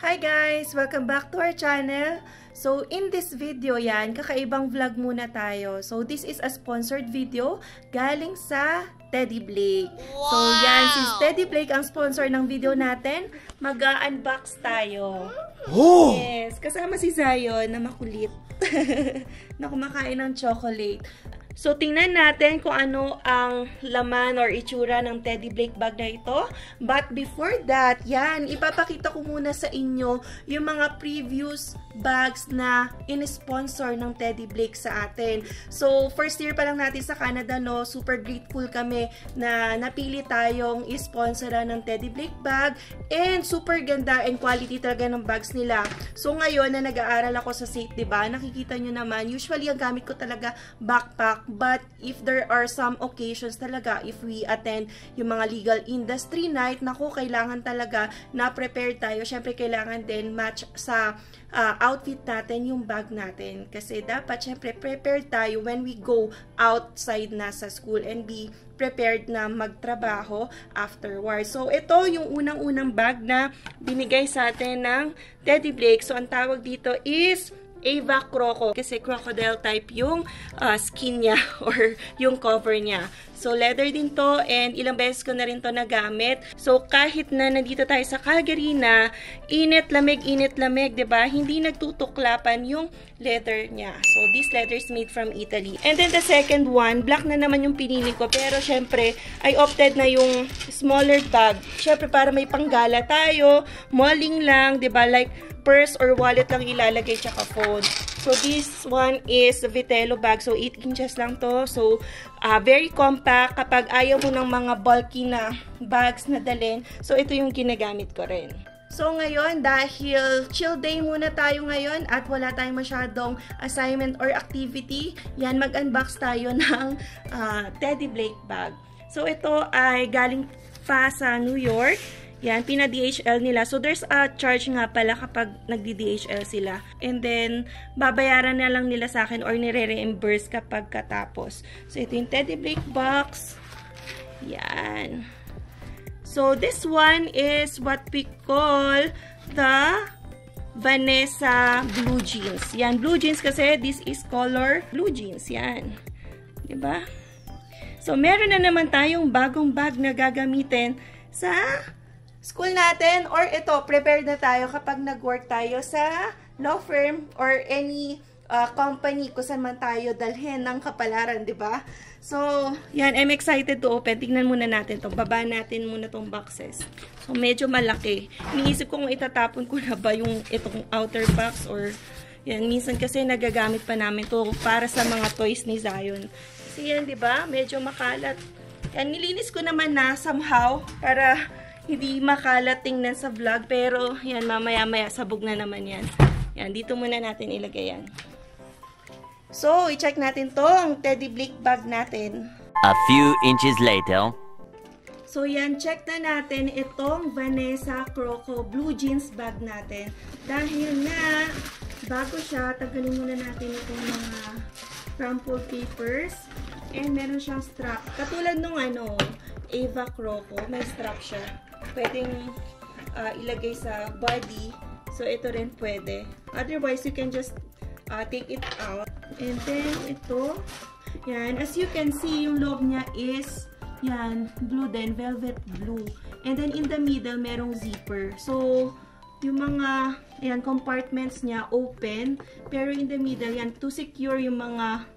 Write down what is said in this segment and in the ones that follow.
Hi guys! Welcome back to our channel. So, in this video yan, kakaibang vlog muna tayo. So, this is a sponsored video galing sa Teddy Blake. Wow! So, yan, since Teddy Blake ang sponsor ng video natin, mag-unbox tayo. Oh! Yes, kasama si Zion na makulit. Na kumakain ng chocolate. So, tingnan natin kung ano ang laman or itsura ng Teddy Blake bag na ito. But before that, yan, ipapakita ko muna sa inyo yung mga previous bags na in-sponsor ng Teddy Blake sa atin. So, first year pa lang natin sa Canada, no? Super grateful kami na napili tayong i-sponsoran ng Teddy Blake bag. And super ganda and quality talaga ng bags nila. So, ngayon na nag-aaral ako sa SAIT, diba? Nakikita nyo naman, usually ang gamit ko talaga backpack. But if there are some occasions talaga, if we attend yung mga legal industry night, naku, kailangan talaga na prepare tayo. Syempre, kailangan din match sa outfit natin yung bag natin. Kasi dapat, syempre, prepare tayo when we go outside na sa school and be prepared na magtrabaho afterwards. So, ito yung unang-unang bag na binigay sa atin ng Teddy Blake. So, ang tawag dito is Ava Croco, kasi crocodile type yung skin niya or yung cover niya. So, leather din to and ilang beses ko na rin to nagamit. So, kahit na nandito tayo sa Calgary na init, lamig, diba? Hindi nagtutuklapan yung leather niya. So, this leather is made from Italy. And then the second one, black na naman yung pinili ko. Pero, syempre, I opted na yung smaller bag. Syempre, para may panggala tayo, malling lang, diba? Like, purse or wallet lang ilalagay tsaka phone. So, this one is Vitello bag. So, 8 inches lang to. So, very compact kapag ayaw mo ng mga bulky na bags na dalhin. So, ito yung ginagamit ko rin. So, ngayon, dahil chill day muna tayo ngayon at wala tayong masyadong assignment or activity, yan, mag-unbox tayo ng Teddy Blake bag. So, ito ay galing pa sa New York. Yan, pina-DHL nila. So, there's a charge nga pala kapag nagdi-DHL sila. And then, babayaran na lang nila sa akin or nire-reimburse kapag katapos. So, ito yung Teddy Blake box. Yan. So, this one is what we call the Vanessa Blue Jeans. Yan, blue jeans kasi this is color blue jeans. Yan. Diba? So, meron na naman tayong bagong bag na gagamitin sa school natin, or ito, prepared na tayo kapag nag-work tayo sa law firm or any company kung saan man tayo dalhin ng kapalaran, di ba? So, yan, I'm excited to open. Tingnan muna natin to. Baba natin muna tong boxes. So, medyo malaki. Iniisip ko kung itatapon ko na ba yung itong outer box or yan, minsan kasi nagagamit pa namin to para sa mga toys ni Zion. Kasi yan, di ba? Medyo makalat. Yan, nilinis ko naman na somehow para hindi makalat tingnan sa vlog, pero yan, mamaya-maya sabog na naman yan. Yan, dito muna natin ilagay yan. So, i-check natin to, ang Teddy Blake bag natin. A few inches later. So, yan, check na natin itong Vanessa Croco Blue Jeans bag natin. Dahil na, bago siya, tagalin muna natin itong mga crumpled papers. And meron siyang strap. Katulad nung Ava Croco, may strap siya. Pwedeng ilagay sa body. So, ito rin pwede. Otherwise, you can just take it out. And then, ito. Yan. As you can see, yung loob niya is, yan, blue din. Velvet blue. And then, in the middle, merong zipper. So, yung mga, yan, compartments niya open. Pero in the middle, yan, to secure yung mga,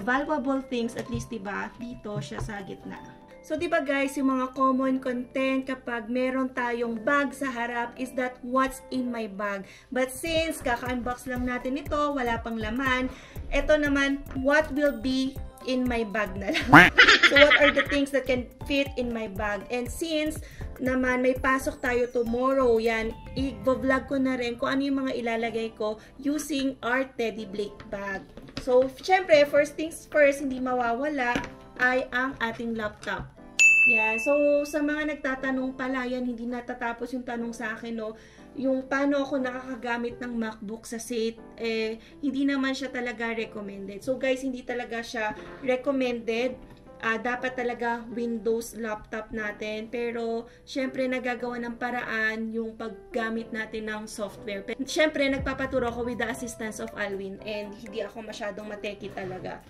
valuable things, at least, diba, dito siya sa gitna. So, diba guys, yung mga common content kapag meron tayong bag sa harap is that what's in my bag. But since kaka-unbox lang natin ito, wala pang laman, ito naman, what will be in my bag na lang. So, what are the things that can fit in my bag? And since naman may pasok tayo tomorrow, yan, i-vlog ko na rin kung ano yung mga ilalagay ko using our Teddy Blake bag. So, syempre, first things first, hindi mawawala ay ang ating laptop. Yeah, so sa mga nagtatanong pala, yan, hindi natatapos yung tanong sa akin, no? Yung paano ako nakakagamit ng MacBook sa SAIT, hindi naman siya talaga recommended. So guys, hindi talaga siya recommended dapat talaga Windows laptop natin. Pero, syempre, nagagawa ng paraan yung paggamit natin ng software. Syempre, nagpapaturo ako with the assistance of Alwin and hindi ako masyadong mateki talaga.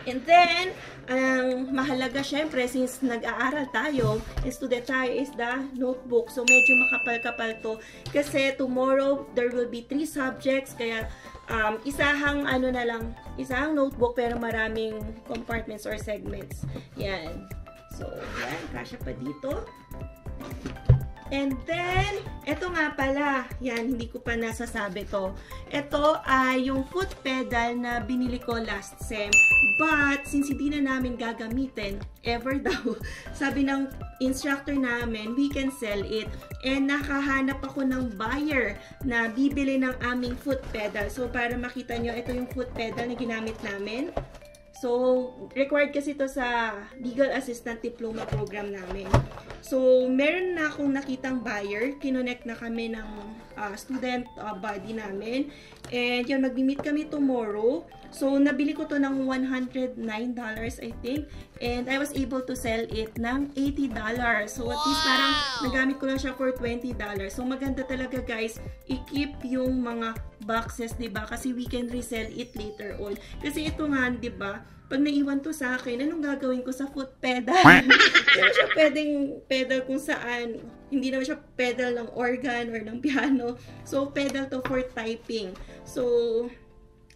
And then, ang mahalaga syempre, since nag-aaral tayo, student tayo, is the notebook. So, medyo makapal-kapal to. Kasi tomorrow, there will be 3 subjects. Kaya, isahang notebook pero maraming compartments or segments. Yan. So, yan. Kasya pa dito. And then, eto nga pala, yan, hindi ko pa nasasabi to. Ito ay yung foot pedal na binili ko last sem. But, since hindi na namin gagamitin, ever daw, sabi ng instructor namin, we can sell it. And nakahanap ako ng buyer na bibili ng aming foot pedal. So, para makita nyo, ito yung foot pedal na ginamit namin. So, required kasi ito sa Legal Assistant Diploma program namin. So, meron na akong nakitang buyer. Kinonect na kami ng student body namin. And yun, mag-meet kami tomorrow. So, nabili ko to ng $109, I think. And I was able to sell it ng $80. So, at least parang nagamit ko lang siya for $20. So, maganda talaga guys, i-keep yung mga boxes, diba? Kasi we can resell it later on. Kasi ito nga, diba? Pag naiwan to sa akin, anong gagawin ko sa foot pedal? Hindi naman siya pwedeng pedal kung saan. Hindi naman siya pedal ng organ or ng piano. So, pedal to for typing. So,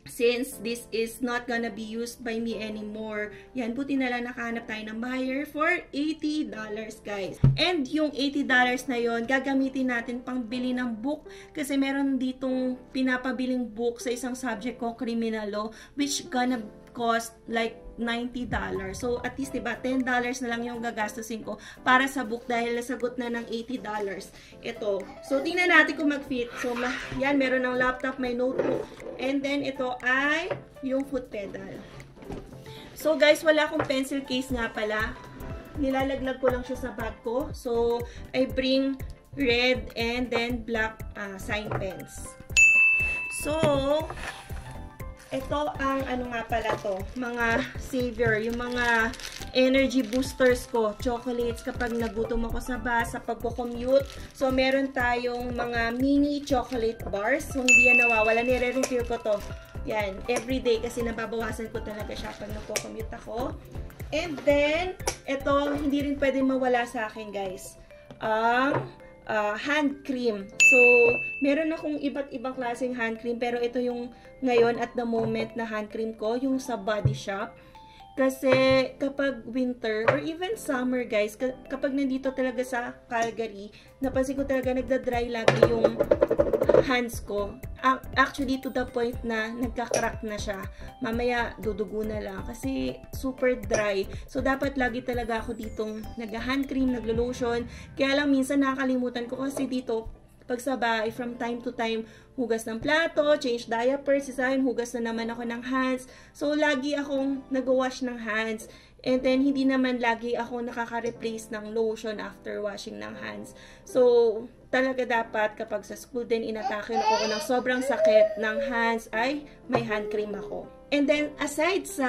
since this is not gonna be used by me anymore, yan, buti na lang nakahanap tayo ng buyer for $80, guys. And yung $80 na yon gagamitin natin pang bili ng book kasi meron ditong pinapabiling book sa isang subject ko, criminal law, which gonna cost like $90. So, at least, diba, $10 na lang yung gagastusin ko para sa book dahil nasagot na ng $80. Ito. So, tingnan natin kung mag-fit. So, yan, meron ng laptop, may notebook. And then, ito ay yung foot pedal. So, guys, wala akong pencil case nga pala. Nilalaglag ko lang siya sa bag ko. So, I bring red and then black sign pens. So, ito ang ano nga pala to, mga savior, yung mga energy boosters ko, chocolates kapag nagutom ako sa bus, sa pagko-commute. So, meron tayong mga mini chocolate bars. So, hindi yan nawawala. Nire-refill ko to. Yan, everyday kasi nababawasan ko talaga siya pag nagko-commute ako. And then, ito, hindi rin pwede mawala sa akin, guys. Hand cream. So, meron akong iba't ibang klaseng hand cream, pero ito yung ngayon at the moment na hand cream ko, yung sa Body Shop. Kasi kapag winter or even summer, guys, kapag nandito talaga sa Calgary, napansin ko talaga nagda-dry lagi yung hands ko. Actually, to the point na nagka-crack na siya. Mamaya, dudugo na lang. Kasi super dry. So, dapat lagi talaga ako ditong nag-hand cream, naglo-lotion. Kaya lang, minsan nakakalimutan ko kasi dito, pag sa bahay, from time to time, hugas ng plato, change diapers, isahin, hugas na naman ako ng hands. So, lagi akong nag-wash ng hands. And then, hindi naman lagi ako nakaka-replace ng lotion after washing ng hands. So, talaga dapat kapag sa school din inatake ako ng sobrang sakit ng hands, ay may hand cream ako. And then, aside sa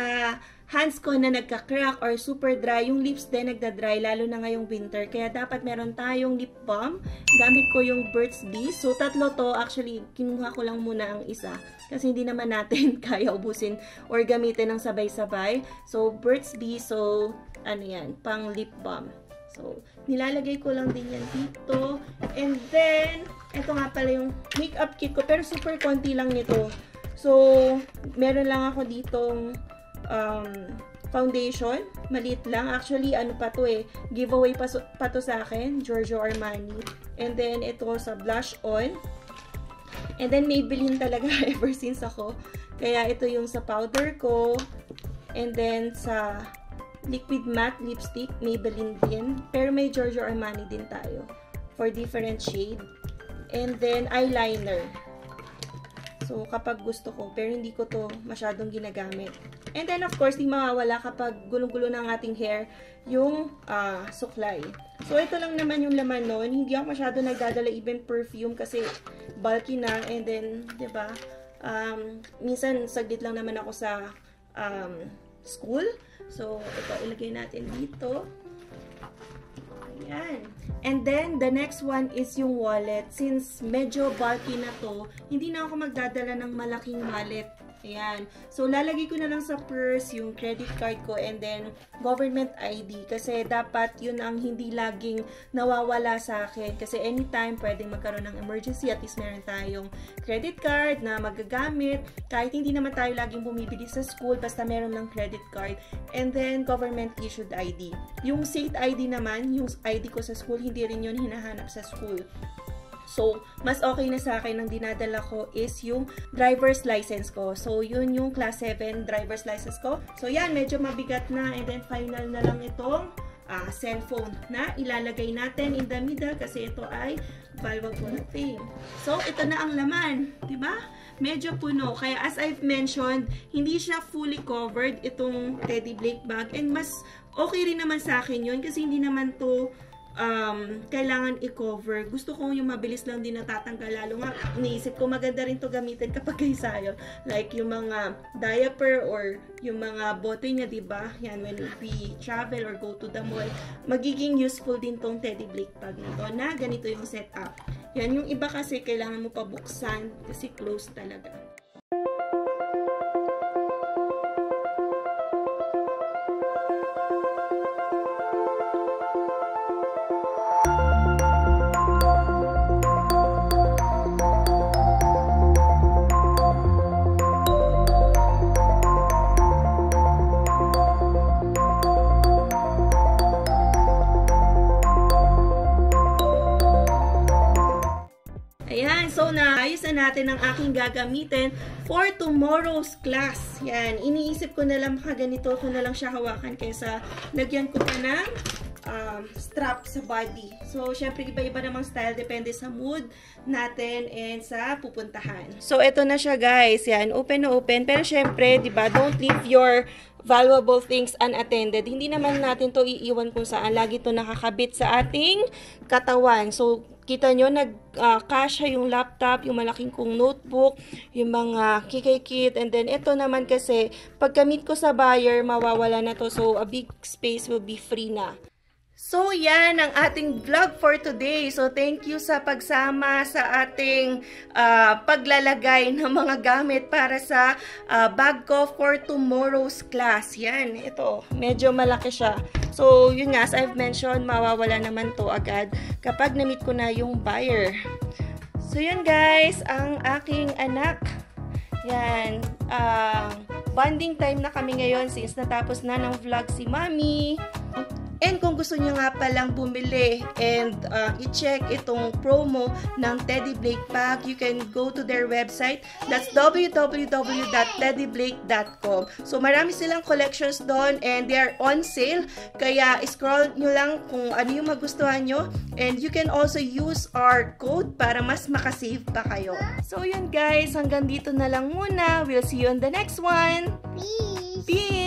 hands ko na nagka-crack or super dry, yung lips din nagda-dry, lalo na ngayong winter. Kaya dapat meron tayong lip balm. Gamit ko yung Burt's Bees. So, tatlo to. Actually, kinuha ko lang muna ang isa. Kasi hindi naman natin kaya ubusin or gamitin ng sabay-sabay. So, Burt's Bees. So, ano yan? Pang lip balm. So, nilalagay ko lang din yan dito. And then, ito nga pala yung makeup kit ko. Pero super konti lang nito. So, meron lang ako ditong foundation. Maliit lang. Actually, ano pa to giveaway pa to sa akin. Giorgio Armani. And then, ito sa blush on. And then, Maybelline talaga ever since ako. Kaya, ito yung sa powder ko. And then, sa liquid matte lipstick, Maybelline din. Pero may Giorgio Armani din tayo. For different shade. And then, eyeliner. So, kapag gusto ko. Pero hindi ko to masyadong ginagamit. And then, of course, di mawawala kapag gulong-gulo ng ating hair, yung suklay. So, ito lang naman yung laman nun. Hindi ako masyado nagdadala even perfume kasi bulky na. And then, diba, minsan, saglit lang naman ako sa school. So, ito, ilagay natin dito. Ayan. And then, the next one is yung wallet. Since medyo bulky na to, hindi na ako magdadala ng malaking wallet. Ayan. So, lalagay ko na lang sa purse yung credit card ko and then government ID. Kasi dapat yun ang hindi laging nawawala sa akin. Kasi anytime pwedeng magkaroon ng emergency, at least meron tayong credit card na magagamit. Kahit hindi naman tayo laging bumibili sa school, basta meron ng credit card. And then, government issued ID. Yung state ID naman, yung ID ko sa school, hindi rin yun hinahanap sa school. So, mas okay na sa akin ang dinadala ko is yung driver's license ko. So, yun yung class 7 driver's license ko. So, yan, medyo mabigat na. And then, final na lang itong cellphone na ilalagay natin in the middle kasi ito ay valuable thing. So, ito na ang laman. Diba? Medyo puno. Kaya, as I've mentioned, hindi siya fully covered itong Teddy Blake bag. And mas okay rin naman sa akin yun kasi hindi naman to kailangan i-cover. Gusto ko yung mabilis lang din natatanggal. Lalo nga, iniisip ko maganda rin to gamitin kapag kaysayo. Like yung mga diaper or yung mga bote niya, diba? Yan, when we travel or go to the mall, magiging useful din tong Teddy Blake bag na to na ganito yung setup. Yan, yung iba kasi kailangan mo pa buksan kasi closed talaga. Ayan, so naayos na natin ang aking gagamitin for tomorrow's class. Yan, iniisip ko na lang ganito ko na lang siya hawakan kaysa lagyan ko pa ng strap sa body. So, syempre iba-iba namang style depende sa mood natin and sa pupuntahan. So, ito na siya guys. Yan, open na open. Pero syempre, diba, don't leave your valuable things unattended. Hindi naman natin to iiwan kung saan. Lagi to nakakabit sa ating katawan. So, kita nyo, nag-kasya yung laptop, yung malaking kong notebook, yung mga kikikit, and then ito naman kasi, pagkamit ko sa buyer, mawawala na to. So, a big space will be free na. So, yan ang ating vlog for today. So, thank you sa pagsama sa ating paglalagay ng mga gamit para sa bag ko for tomorrow's class. Yan, ito. Medyo malaki siya. So, yun nga, as I've mentioned, mawawala naman to agad kapag na-meet ko na yung buyer. So, yun guys, ang aking anak. Yan, bonding time na kami ngayon since natapos na ng vlog si Mommy. And kung gusto niyo nga palang bumili and i-check itong promo ng Teddy Blake bag, you can go to their website. That's www.teddyblake.com. So marami silang collections doon and they are on sale. Kaya scroll nyo lang kung ano yung magustuhan nyo. And you can also use our code para mas makasave pa kayo. So yun guys, hanggang dito na lang muna. We'll see you on the next one. Peace! Peace!